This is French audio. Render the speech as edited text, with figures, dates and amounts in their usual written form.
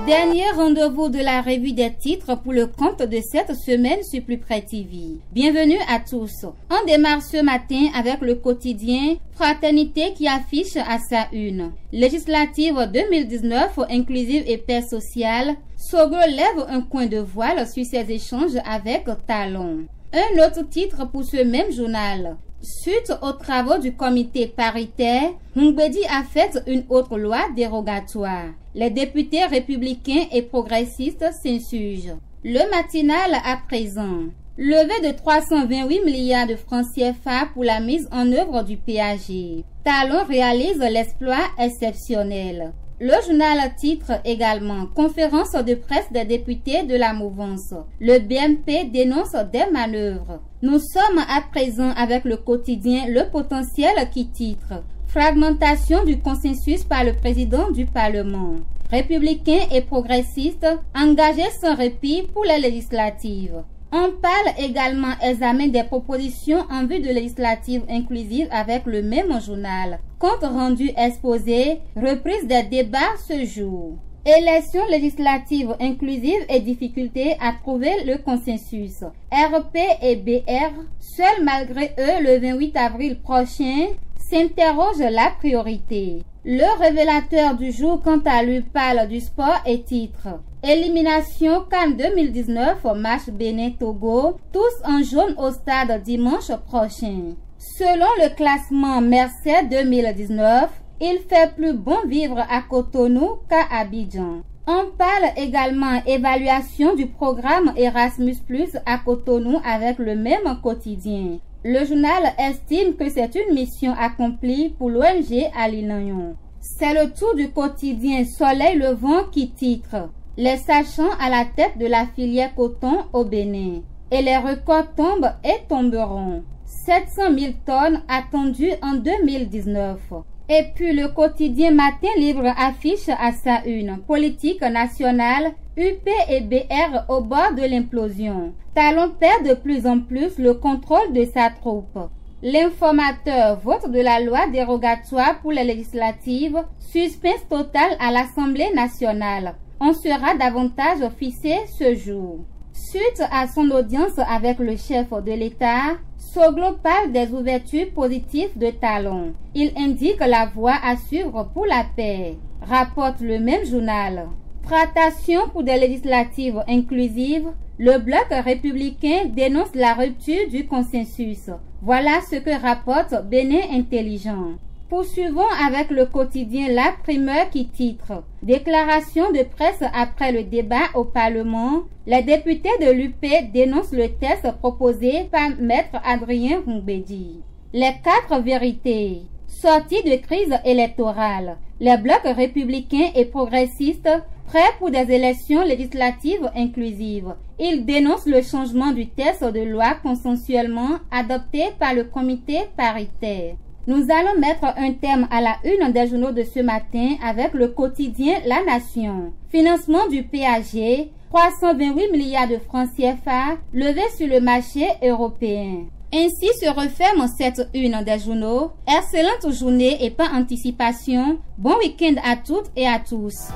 Dernier rendez-vous de la revue des titres pour le compte de cette semaine sur Plus Près TV. Bienvenue à tous. On démarre ce matin avec le quotidien Fraternité qui affiche à sa une. Législative 2019 inclusive et paix sociale, Soglo lève un coin de voile sur ses échanges avec Talon. Un autre titre pour ce même journal. Suite aux travaux du comité paritaire, Mbedi a fait une autre loi dérogatoire. Les députés républicains et progressistes s'insurgent. Le matinal à présent. Levée de 328 milliards de francs CFA pour la mise en œuvre du PAG. Talon réalise l'exploit exceptionnel. Le journal titre également « Conférence de presse des députés de la mouvance ». Le BMP dénonce des manœuvres. Nous sommes à présent avec le quotidien Le Potentiel qui titre « Fragmentation du consensus par le président du Parlement ». Républicains et progressistes engagés sans répit pour les législatives. On parle également examen des propositions en vue de législatives inclusives avec le même journal. Compte rendu exposé, reprise des débats ce jour. Élections législatives inclusives et difficultés à trouver le consensus. RP et BR, seuls malgré eux le 28 avril prochain, s'interroge la priorité. Le révélateur du jour quant à lui parle du sport et titre Élimination CAN 2019 match Bénin-Togo, tous en jaune au stade dimanche prochain. Selon le classement Mercer 2019, il fait plus bon vivre à Cotonou qu'à Abidjan. On parle également évaluation du programme Erasmus+ à Cotonou avec le même quotidien. Le journal estime que c'est une mission accomplie pour l'ONG Alinayon. C'est le tour du quotidien Soleil Levant qui titre Les sachants à la tête de la filière coton au Bénin. Et les records tombent et tomberont. 700 000 tonnes attendues en 2019. Et puis le quotidien Matin Libre affiche à sa une politique nationale, UP et BR au bord de l'implosion. Talon perd de plus en plus le contrôle de sa troupe. L'informateur vote de la loi dérogatoire pour les législatives, suspense total à l'Assemblée nationale. On sera davantage fixé ce jour. Suite à son audience avec le chef de l'État, Soglo parle des ouvertures positives de Talon. Il indique la voie à suivre pour la paix, rapporte le même journal. Tractation pour des législatives inclusives, le bloc républicain dénonce la rupture du consensus. Voilà ce que rapporte Bénin Intelligent. Poursuivons avec le quotidien La Primeur qui titre « Déclaration de presse après le débat au Parlement, les députés de l'UP dénoncent le test proposé par Maître Adrien Mbedi. Les 4 vérités. Sortie de crise électorale. Les blocs républicains et progressistes prêts pour des élections législatives inclusives. Ils dénoncent le changement du texte de loi consensuellement adopté par le comité paritaire. Nous allons mettre un terme à la une des journaux de ce matin avec le quotidien La Nation. Financement du PAG, 328 milliards de francs CFA levés sur le marché européen. Ainsi se referme cette une des journaux. Excellente journée et par anticipation, bon week-end à toutes et à tous.